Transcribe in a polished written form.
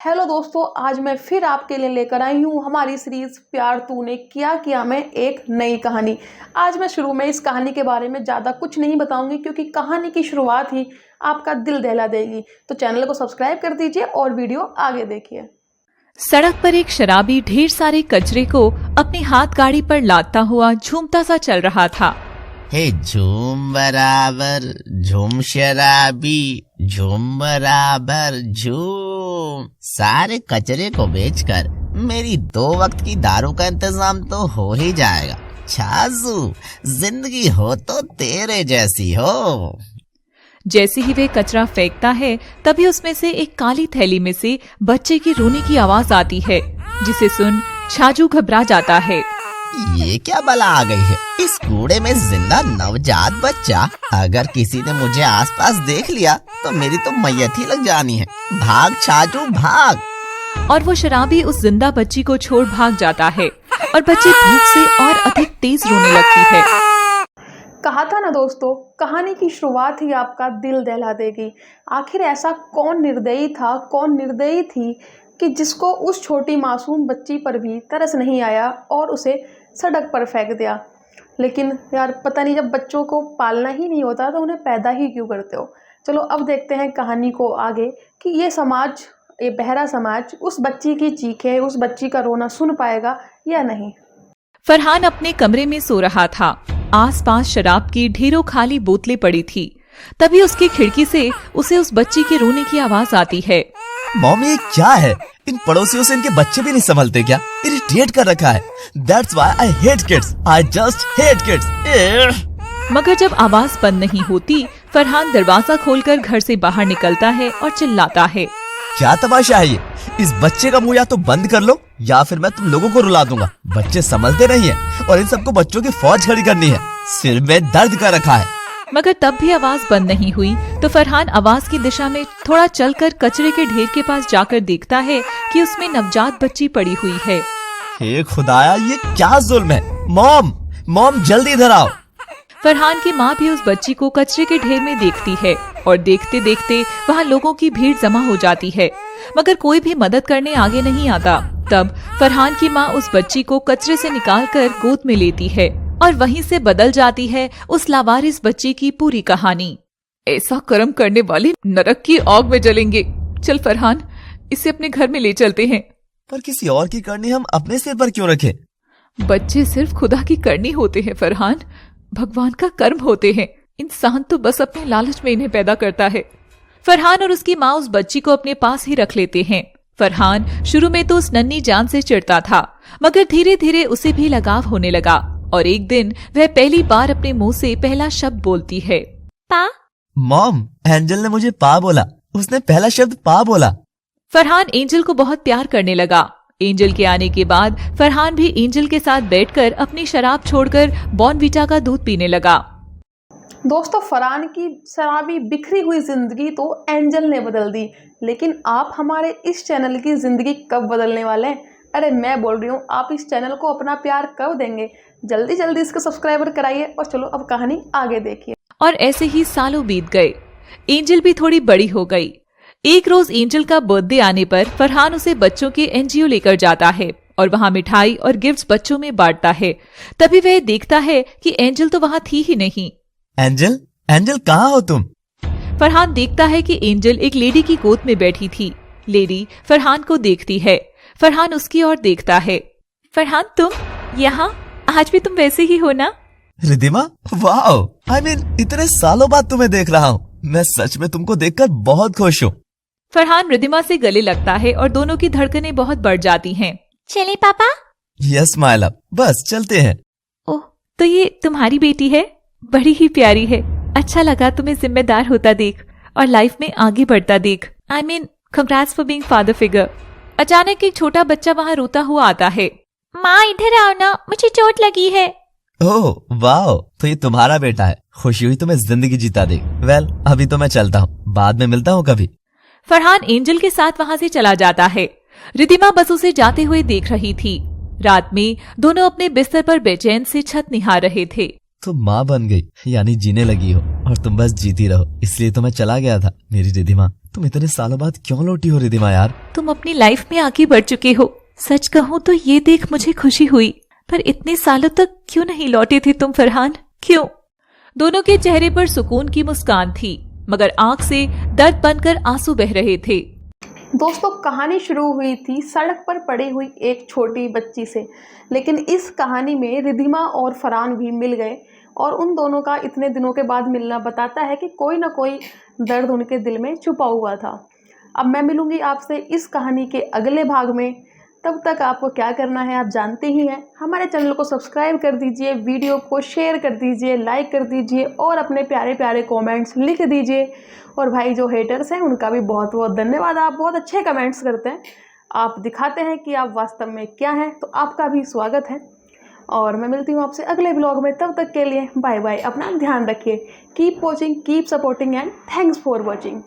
Hello दोस्तों, आज मैं फिर आपके लिए लेकर आई हूँ हमारी सीरीज प्यार तूने किया किया में एक नई कहानी। आज मैं शुरू में इस कहानी के बारे में ज़्यादा कुछ नहीं बताऊंगी क्योंकि कहानी की शुरुआत ही आपका दिल दहला देगी। तो चैनल को सब्सक्राइब कर दीजिए और वीडियो आगे देखिए। सड़क पर एक शराबी ढेर सारे कचरे को अपनी हाथ गाड़ी पर लादता हुआ झूमता सा चल रहा था। हे झूम बराबर झूम शराबी, झूम बराबर झूम। सारे कचरे को बेचकर मेरी 2 वक्त की दारू का इंतजाम तो हो ही जाएगा। छाजू, जिंदगी हो तो तेरे जैसी हो। जैसे ही वे कचरा फेंकता है तभी उसमें से एक काली थैली में से बच्चे की रोने की आवाज आती है, जिसे सुन छाजू घबरा जाता है। ये क्या बला आ गई है? इस कूड़े में जिंदा नवजात बच्चा। अगर किसी ने मुझे आसपास देख लिया तो मेरी तो मैयत ही लग जानी है। भाग छाजू भाग। और वो शराबी उस जिंदा बच्ची को छोड़ भाग जाता है और बच्ची भूख से और अधिक तेज रोने लगती है। कहा था ना दोस्तों, कहानी की शुरुआत ही आपका दिल दहला देगी। आखिर ऐसा कौन निर्दयी था, कौन निर्दयी थी कि जिसको उस छोटी मासूम बच्ची पर भी तरस नहीं आया और उसे सड़क पर फेंक दिया। लेकिन यार पता नहीं, जब बच्चों को पालना ही नहीं होता तो उन्हें पैदा ही क्यों करते हो। चलो अब देखते हैं कहानी को आगे कि ये समाज, ये बहरा समाज उस बच्ची की चीखें, उस बच्ची का रोना सुन पाएगा या नहीं। फरहान अपने कमरे में सो रहा था। आसपास शराब की ढेरों खाली बोतलें पड़ी थी। तभी उसकी खिड़की से उसे उस बच्ची के रोने की आवाज आती है। मॉम, ये क्या है? इन पड़ोसियों से इनके बच्चे भी नहीं संभलते क्या? इरिटेट कर रखा है। That's why I hate kids. I just hate kids. मगर जब आवाज बंद नहीं होती, फरहान दरवाजा खोलकर घर से बाहर निकलता है और चिल्लाता है, क्या तमाशा है ये? इस बच्चे का मुंह या तो बंद कर लो या फिर मैं तुम लोगों को रुला दूंगा। बच्चे संभलते नहीं है और इन सबको बच्चों की फौज खड़ी करनी है। सिर में दर्द कर रखा है। मगर तब भी आवाज बंद नहीं हुई तो फरहान आवाज की दिशा में थोड़ा चलकर कचरे के ढेर के पास जाकर देखता है कि उसमें नवजात बच्ची पड़ी हुई है। हे खुदाया, ये क्या जुल्म है? मॉम जल्दी इधर आओ। फरहान की माँ भी उस बच्ची को कचरे के ढेर में देखती है और देखते देखते वहाँ लोगों की भीड़ जमा हो जाती है, मगर कोई भी मदद करने आगे नहीं आता। तब फरहान की माँ उस बच्ची को कचरे से निकालकर गोद में लेती है और वहीं से बदल जाती है उस लावारिस बच्ची की पूरी कहानी। ऐसा कर्म करने वाले नरक की आग में जलेंगे। चल फरहान, इसे अपने घर में ले चलते हैं। पर किसी और की करनी हम अपने सिर पर क्यों रखें? बच्चे सिर्फ खुदा की करनी होते हैं फरहान, भगवान का कर्म होते हैं। इंसान तो बस अपने लालच में इन्हें पैदा करता है। फरहान और उसकी माँ उस बच्ची को अपने पास ही रख लेते हैं। फरहान शुरू में तो उस नन्ही जान से चिढ़ता था, मगर धीरे धीरे उसे भी लगाव होने लगा और एक दिन वह पहली बार अपने मुंह से पहला शब्द बोलती है, पा। मॉम, एंजल ने मुझे पा बोला। उसने पहला शब्द पा बोला। फरहान एंजल को बहुत प्यार करने लगा। एंजल के आने के बाद फरहान भी एंजल के साथ बैठकर अपनी शराब छोड़कर बॉर्नवीटा का दूध पीने लगा। दोस्तों, फरहान की शराबी बिखरी हुई जिंदगी तो एंजल ने बदल दी, लेकिन आप हमारे इस चैनल की जिंदगी कब बदलने वाले हैं? अरे मैं बोल रही हूँ, आप इस चैनल को अपना प्यार कब देंगे? जल्दी जल्दी इसको सब्सक्राइबर कराइए और चलो अब कहानी आगे देखिए। और ऐसे ही सालों बीत गए। एंजल भी थोड़ी बड़ी हो गई। एक रोज एंजल का बर्थडे आने पर फरहान उसे बच्चों के एनजीओ लेकर जाता है और वहाँ मिठाई और गिफ्ट्स बच्चों में बांटता है। तभी वह देखता है कि एंजल तो वहाँ थी ही नहीं। एंजल कहाँ हो तुम? फरहान देखता है कि एंजल एक लेडी की गोद में बैठी थी। लेडी फरहान को देखती है। फरहान उसकी ओर देखता है। फरहान, तुम यहाँ? आज भी तुम वैसे ही हो ना? रिद्धिमा, वाह! इतने सालों बाद तुम्हें देख रहा हूँ। मैं सच में तुमको देखकर बहुत खुश हूँ। फरहान रिद्धिमा से गले लगता है और दोनों की धड़कनें बहुत बढ़ जाती हैं। चले पापा? यस माय लव, बस चलते हैं। ओह, तो ये तुम्हारी बेटी है? बड़ी ही प्यारी है। अच्छा लगा तुम्हें जिम्मेदार होता देख और लाइफ में आगे बढ़ता देख। Congrats for being father figure. अचानक एक छोटा बच्चा वहाँ रोता हुआ आता है। माँ इधर आओ ना, मुझे चोट लगी है। ओह वाह, तो ये तुम्हारा बेटा है। खुशी हुई तुम्हें जिंदगी जीता देख। वेल, अभी तो मैं चलता हूँ, बाद में मिलता हूँ कभी। फरहान एंजल के साथ वहाँ से चला जाता है। रिद्धिमा बस उसे जाते हुए देख रही थी। रात में दोनों अपने बिस्तर पर बेचैन से छत निहार रहे थे। तो माँ बन गई, यानी जीने लगी हो। और तुम बस जीती रहो, इसलिए तो मैं चला गया था। मेरी रिधिमा, तुम इतने सालों बाद क्यों लौटी हो रिधिमा यार? तुम अपनी लाइफ में आगे बढ़ चुके हो। सच कहूँ तो ये देख मुझे खुशी हुई, पर इतने सालों तक क्यों नहीं लौटे थे तुम फरहान, क्यों? दोनों के चेहरे पर सुकून की मुस्कान थी, मगर आंख से दर्द बनकर आंसू बह रहे थे। दोस्तों, कहानी शुरू हुई थी सड़क पर पड़ी हुई एक छोटी बच्ची से, लेकिन इस कहानी में रिधिमा और फरहान भी मिल गए और उन दोनों का इतने दिनों के बाद मिलना बताता है कि कोई ना कोई दर्द उनके दिल में छुपा हुआ था। अब मैं मिलूंगी आपसे इस कहानी के अगले भाग में। तब तक आपको क्या करना है आप जानते ही हैं। हमारे चैनल को सब्सक्राइब कर दीजिए, वीडियो को शेयर कर दीजिए, लाइक कर दीजिए और अपने प्यारे प्यारे कमेंट्स लिख दीजिए। और भाई जो हेटर्स हैं उनका भी बहुत बहुत धन्यवाद, आप बहुत अच्छे कमेंट्स करते हैं, आप दिखाते हैं कि आप वास्तव में क्या हैं, तो आपका भी स्वागत है। और मैं मिलती हूँ आपसे अगले ब्लॉग में, तब तक के लिए बाय बाय, अपना ध्यान रखिए, keep watching, keep supporting and thanks for watching.